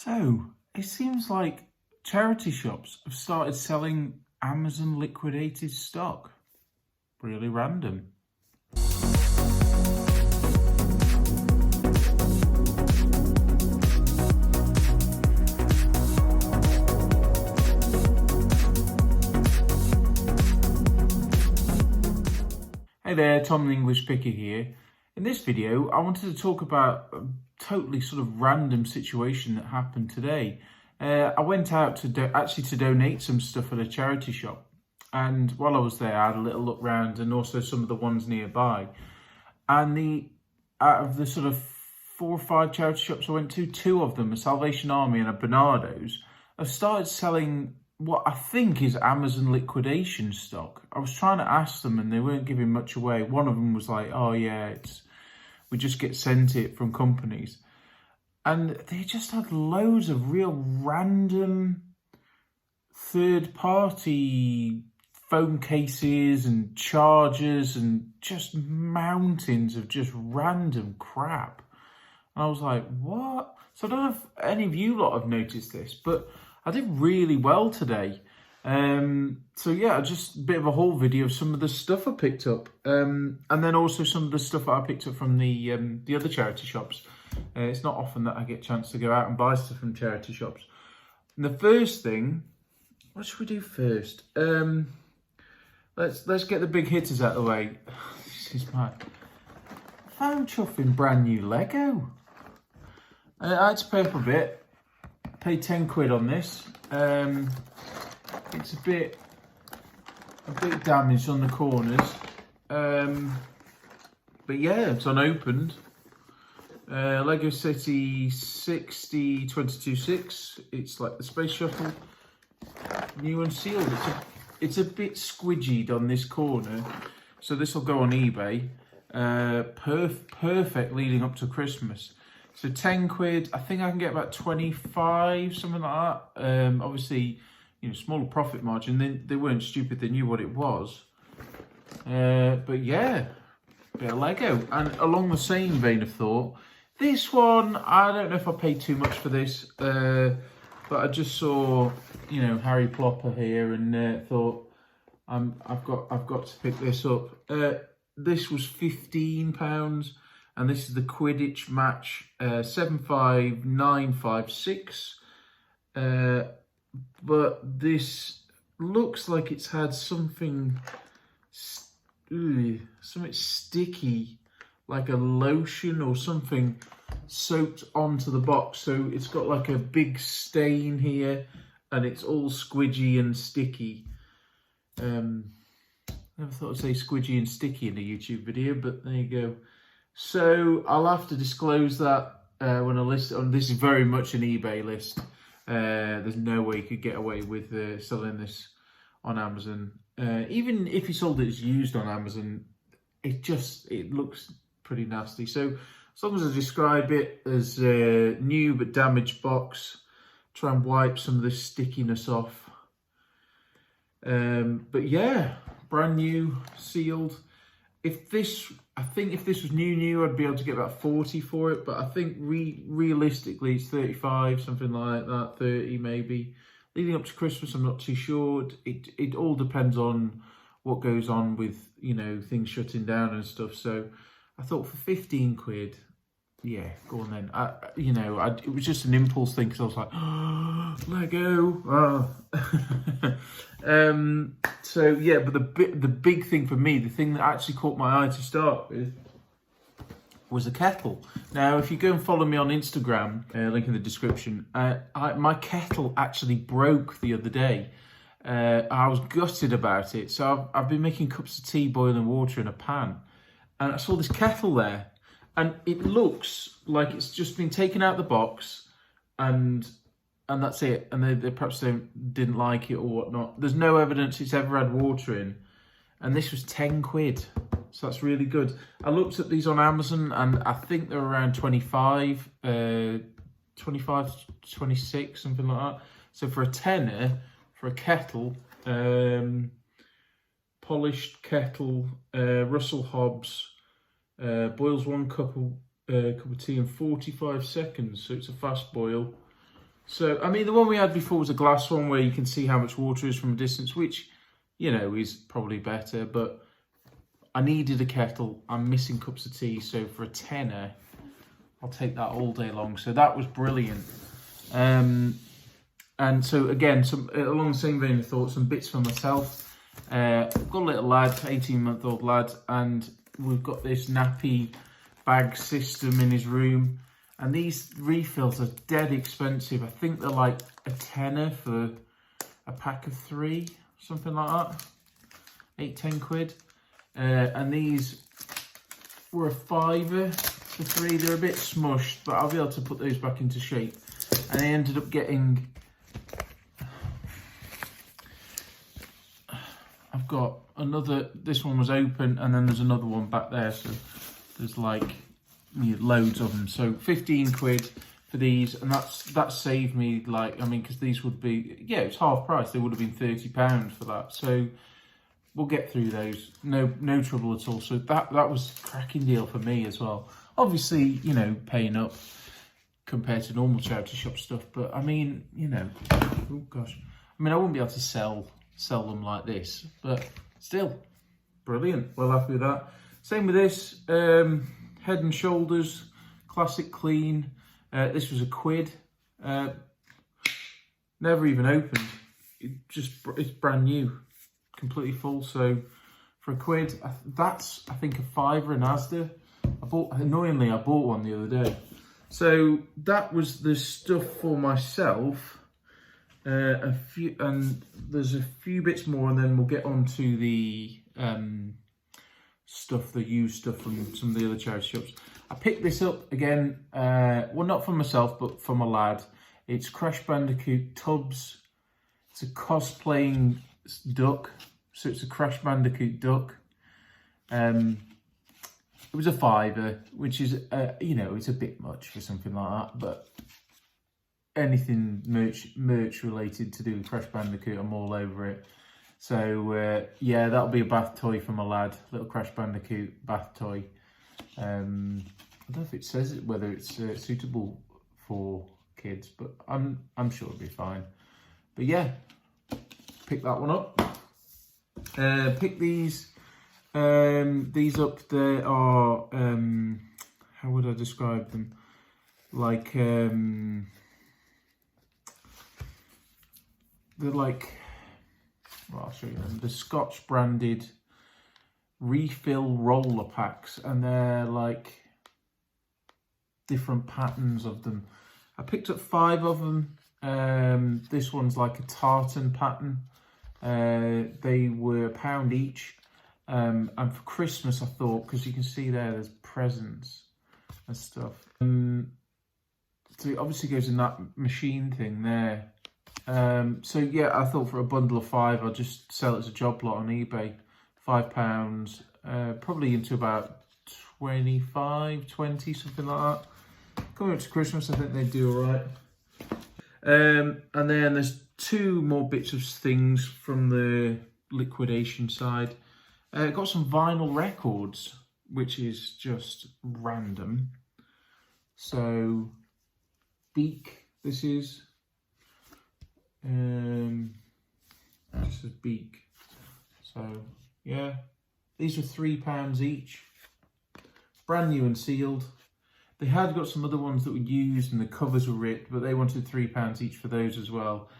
So, it seems like charity shops have started selling Amazon liquidated stock. Really random. Hey there, Tom the English Picker here. In this video, I wanted to talk about a totally sort of random situation that happened today. I went out to donate some stuff at a charity shop, and while I was there, I had a little look round and also some of the ones nearby. And out of the sort of 4 or 5 charity shops I went to, 2 of them, a Salvation Army and a Bernardo's, have started selling what I think is Amazon liquidation stock. I was trying to ask them and they weren't giving much away. One of them was like, oh yeah, we just get sent it from companies. And they just had loads of real random third-party phone cases and chargers and just mountains of just random crap. And I was like, what? So I don't know if any of you lot have noticed this, but I did really well today. So yeah, just a bit of a haul video of some of the stuff I picked up. And then also some of the stuff that I picked up from the other charity shops. It's not often that I get a chance to go out and buy stuff from charity shops. And the first thing, what should we do first? Let's get the big hitters out of the way. This is my phone chuffing brand new Lego. I had to pay up a bit. Paid 10 quid on this. It's a bit damaged on the corners. But yeah, it's unopened. Lego City 60-22-6. It's like the space shuttle, new and sealed. It's a bit squidgied on this corner, so this will go on eBay. Perfect leading up to Christmas. So 10 quid. I think I can get about 25, something like that. Obviously, smaller profit margin. They weren't stupid. They knew what it was. But yeah, bit of Lego. And along the same vein of thought, this one, I don't know if I paid too much for this, but I just saw, Harry Plopper here and thought, I've got to pick this up. This was £15, and this is the Quidditch match 75956. But this looks like it's had something sticky, like a lotion or something soaked onto the box. So it's got like a big stain here and it's all squidgy and sticky. Never thought I'd say squidgy and sticky in a YouTube video, but there you go. So I'll have to disclose that when I list it on. This is very much an eBay list. There's no way you could get away with selling this on Amazon. Even if you sold it as used on Amazon, it looks pretty nasty. So as long as I describe it as a new but damaged box, try and wipe some of the stickiness off. But yeah, brand new, sealed. I think if this was new, I'd be able to get about 40 for it. But I think realistically, it's 35, something like that, 30 maybe. Leading up to Christmas, I'm not too sure. It all depends on what goes on with, things shutting down and stuff. So I thought for 15 quid, yeah, go on then. It was just an impulse thing because I was like, oh, Lego. Oh. So yeah, but the big thing for me, the thing that actually caught my eye to start with, was a kettle. Now, if you go and follow me on Instagram, link in the description, my kettle actually broke the other day. I was gutted about it. So I've been making cups of tea, boiling water in a pan, and I saw this kettle there. And it looks like it's just been taken out of the box and that's it. And they perhaps didn't like it or whatnot. There's no evidence it's ever had water in. And this was 10 quid. So that's really good. I looked at these on Amazon and I think they're around 25 to 26, something like that. So for a tenner, for a kettle, polished kettle, Russell Hobbs, boils 1 cup of tea in 45 seconds, so it's a fast boil. So, I mean, the one we had before was a glass one where you can see how much water is from a distance, which, you know, is probably better. But I needed a kettle. I'm missing cups of tea. So for a tenner, I'll take that all day long. So that was brilliant. And so, again, along the same vein of thought, some bits for myself. I've got a little lad, 18-month-old lad, and we've got this nappy bag system in his room. And these refills are dead expensive. I think they're like a tenner for a pack of 3, something like that. 8-10 quid. And these were a £5 for 3. They're a bit smushed, but I'll be able to put those back into shape. And I ended up getting... I've got another... This one was open, and then there's another one back there. So there's like... loads of them, so 15 quid for these, and that saved me, like, I mean, because these would be, yeah, it's half price. They would have been £30 for that, so we'll get through those, no trouble at all. So that was a cracking deal for me as well. Obviously, you know, paying up compared to normal charity shop stuff, but I mean, you know, oh gosh, I mean, I wouldn't be able to sell them like this, but still, brilliant. Well happy with that. Same with this. Head and Shoulders, classic clean. This was a £1. Never even opened. It's brand new, completely full. So for £1, that's I think a £5 in Asda. Annoyingly, I bought one the other day. So that was the stuff for myself. And there's a few bits more, and then we'll get on to the stuff, the used stuff from some of the other charity shops. I picked this up again, well, not for myself, but for my lad. It's Crash Bandicoot Tubs. It's a cosplaying duck, so it's a Crash Bandicoot duck. It was a £5, which is, you know, it's a bit much for something like that, but anything merch related to do with Crash Bandicoot, I'm all over it. So, yeah, that'll be a bath toy for my lad. Little Crash Bandicoot bath toy. I don't know if it says it, whether it's suitable for kids, but I'm sure it'll be fine. But yeah, pick that one up. Pick these up. They are, how would I describe them? Like, they're like... Well, I'll show you them. The Scotch branded refill roller packs, and they're like different patterns of them. I picked up 5 of them. This one's like a tartan pattern. They were £1 each. And for Christmas, I thought, because you can see there's presents and stuff. So it obviously goes in that machine thing there. So yeah, I thought for a bundle of 5, I'll just sell it as a job lot on eBay. £5, probably into about 25, 20, something like that. Coming up to Christmas, I think they do all right. And then there's 2 more bits of things from the liquidation side. Got some vinyl records, which is just random. So, Beak, this is. Just says Beak. So, yeah. These are £3 each. Brand new and sealed. They had got some other ones that were used and the covers were ripped, but they wanted £3 each for those as well.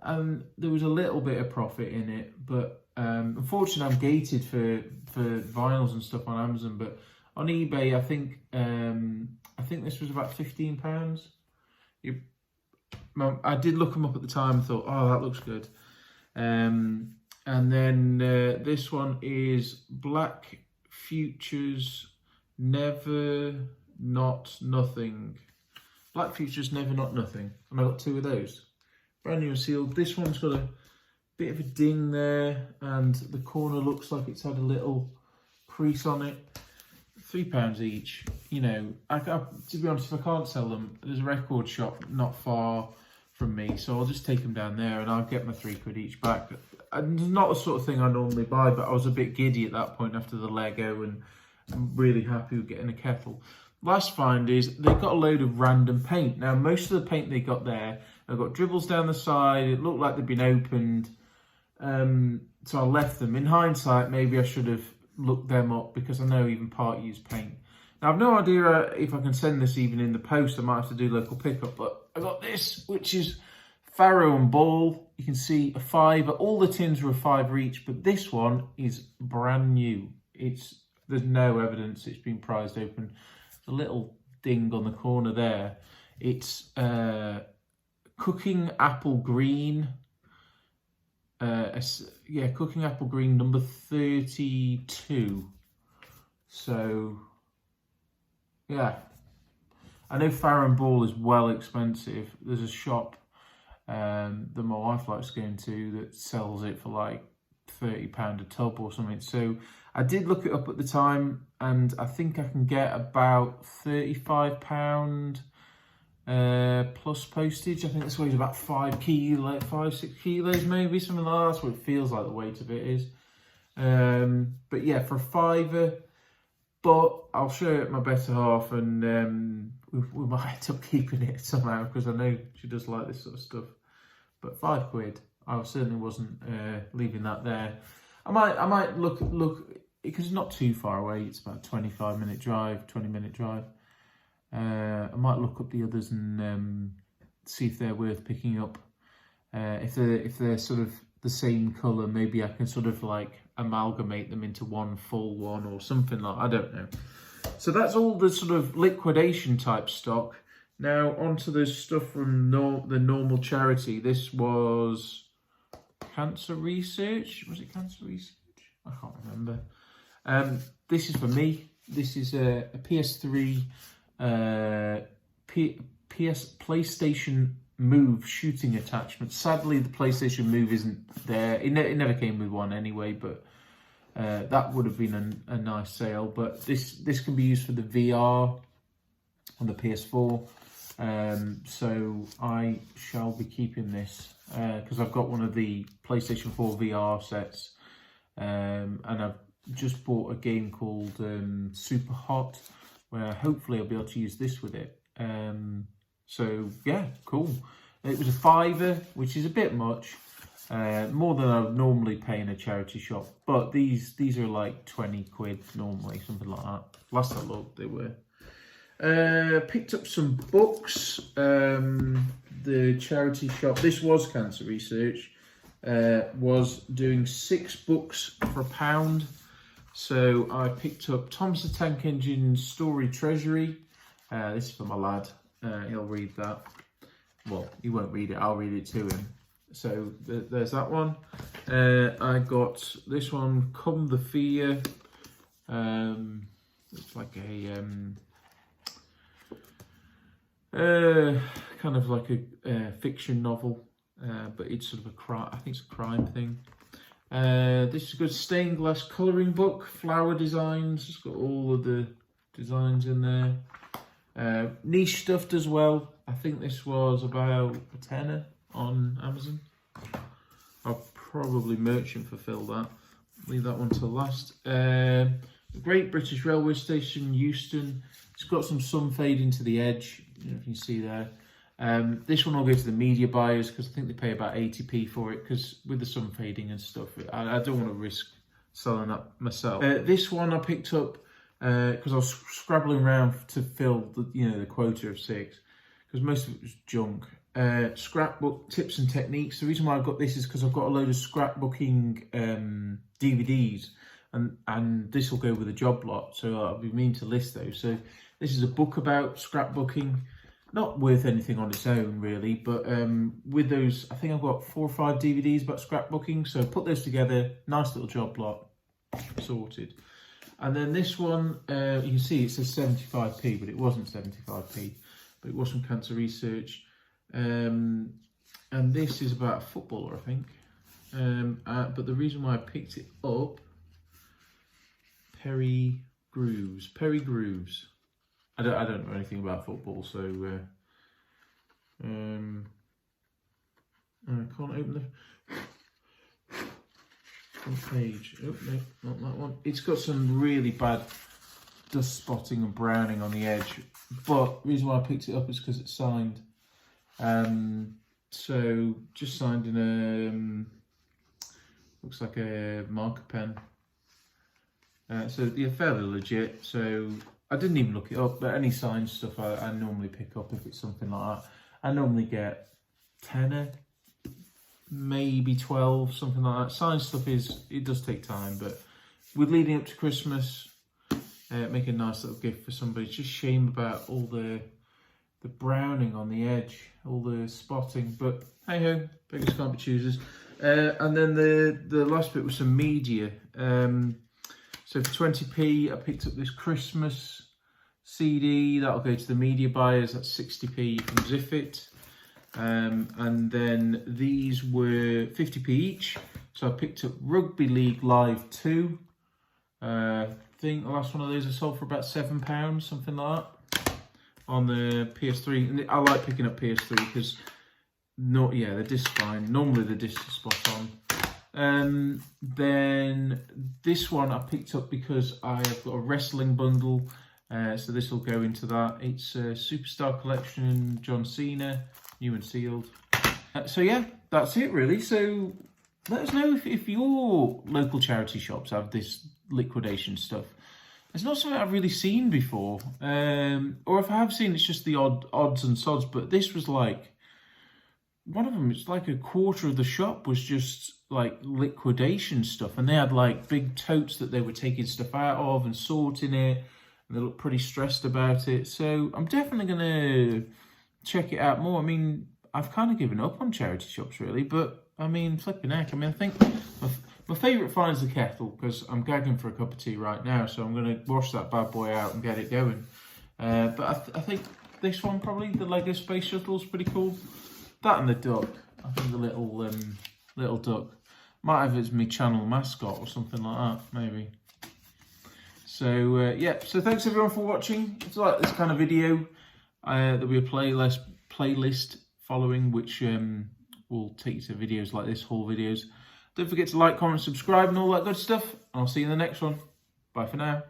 And there was a little bit of profit in it, but unfortunately I'm gated for vinyls and stuff on Amazon, but on eBay I think this was about £15. I did look them up at the time and thought, oh, that looks good. And then this one is Black Futures Never Not Nothing. Black Futures Never Not Nothing. And I got 2 of those. Brand new and sealed. This one's got a bit of a ding there, and the corner looks like it's had a little crease on it. £3 each. You know, to be honest, if I can't sell them, there's a record shop not far from me, so I'll just take them down there and I'll get my £3 each back. And it's not the sort of thing I normally buy, but I was a bit giddy at that point after the Lego, and I'm really happy with getting a kettle. Last find is they've got a load of random paint. Now, most of the paint they got there I've got dribbles down the side. It looked like they'd been opened. So I left them. In hindsight, maybe I should have looked them up because I know even part-use paint. Now, I've no idea if I can send this even in the post. I might have to do local pickup, but I got this, which is Farrow and Ball. You can see a £5. All the tins were a £5 each, but this one is brand new. There's no evidence it's been prized open. The little ding on the corner there. It's Cooking Apple Green. Cooking Apple Green number 32. So, yeah. I know Farrow and Ball is well expensive. There's a shop that my wife likes going to that sells it for like £30 a tub or something. So I did look it up at the time, and I think I can get about £35 plus postage. I think this weighs about 5 6 kilos maybe, something like that. That's what it feels like the weight of it is. But yeah, for a £5. But I'll show it my better half, and we might end up keeping it somehow because I know she does like this sort of stuff. But £5. I certainly wasn't leaving that there. I might look because it's not too far away. It's about a 20-minute drive. I might look up the others and see if they're worth picking up. If they're sort of the same colour, maybe I can sort of like amalgamate them into one full one or something like, I don't know. So that's all the sort of liquidation type stock. Now onto the stuff from the normal charity. This was cancer research. Was it cancer research? I can't remember. This is for me. This is a PS3 PlayStation Move shooting attachment. Sadly, the PlayStation Move isn't there. It never came with one anyway, but that would have been a nice sale. But this can be used for the VR on the PS4. So I shall be keeping this because I've got one of the PlayStation 4 VR sets, and I've just bought a game called Super Hot, where hopefully I'll be able to use this with it. So yeah, cool. It was a £5, which is a bit much, more than I would normally pay in a charity shop. But these are like 20 quid normally, something like that. Last I looked, they were. Picked up some books. The charity shop, this was Cancer Research, was doing 6 books for £1. So I picked up Thomas the Tank Engine's Story Treasury. This is for my lad. He'll read that. Well, he won't read it. I'll read it to him. So there's that one. I got this one, Come the Fear. It's like a kind of like a fiction novel, but it's sort of a crime. I think it's a crime thing. This is a good stained glass colouring book, flower designs. It's got all of the designs in there. Niche stuffed as well. I think this was about a tenner on Amazon. I'll probably merchant fulfill that. Leave that one till last. The Great British Railway Station, Euston. It's got some sun fading to the edge, you know, if you can see there. This one will go to the media buyers because I think they pay about 80p for it, because with the sun fading and stuff, I don't want to risk selling that myself. This one I picked up because I was scrabbling around to fill the quota of 6, because most of it was junk. Scrapbook tips and techniques. The reason why I've got this is because I've got a load of scrapbooking DVDs, and this will go with a job lot, so I'll be meaning to list those. So this is a book about scrapbooking, not worth anything on its own really, but with those, I think I've got 4 or 5 DVDs about scrapbooking, so put those together, nice little job lot, sorted. And then this one, you can see it says 75p, but it wasn't 75p, but it was from Cancer Research. And this is about a footballer, I think. But the reason why I picked it up, Perry Grooves. I don't know anything about football, so I can't open the front page. Oh no, not that one. It's got some really bad dust spotting and browning on the edge, but the reason why I picked it up is because it's signed. So just signed in a looks like a marker pen. So yeah, fairly legit. So I didn't even look it up, but any signed stuff I normally pick up if it's something like that. I normally get tenner, maybe 12, something like that. Signed stuff it does take time, but with leading up to Christmas, make a nice little gift for somebody. It's just shame about all the browning on the edge, all the spotting, but hey ho, beggars can't be choosers. And then the last bit was some media. So for 20p, I picked up this Christmas CD. That'll go to the media buyers. That's 60p. You can zip it. And then these were 50p each. So I picked up Rugby League Live 2. I think the last one of those I sold for about £7, something like that, on the PS3. And I like picking up PS3 because, the disc's fine. Normally the discs are spot on. Then this one I picked up because I have got a wrestling bundle, so this will go into that. It's a Superstar Collection, John Cena, new and sealed. So yeah, that's it really. So let us know if your local charity shops have this liquidation stuff. It's not something I've really seen before, or if I have seen, it's just the odds and sods. But this was like one of them. It's like a quarter of the shop was just like liquidation stuff, and they had like big totes that they were taking stuff out of and sorting it, and they looked pretty stressed about it. So I'm definitely gonna check it out more. I mean, I've kind of given up on charity shops really, but I mean, flipping heck. I mean, I think my favourite find is the kettle because I'm gagging for a cup of tea right now, so I'm gonna wash that bad boy out and get it going. But I think this one probably, the Lego Space Shuttle, is pretty cool. That and the duck. I think the little duck. Might have as my channel mascot or something like that, maybe. So yeah, so thanks everyone for watching. If you like this kind of video, there'll be a playlist following, which will take you to videos like this, haul videos. Don't forget to like, comment, subscribe and all that good stuff. And I'll see you in the next one. Bye for now.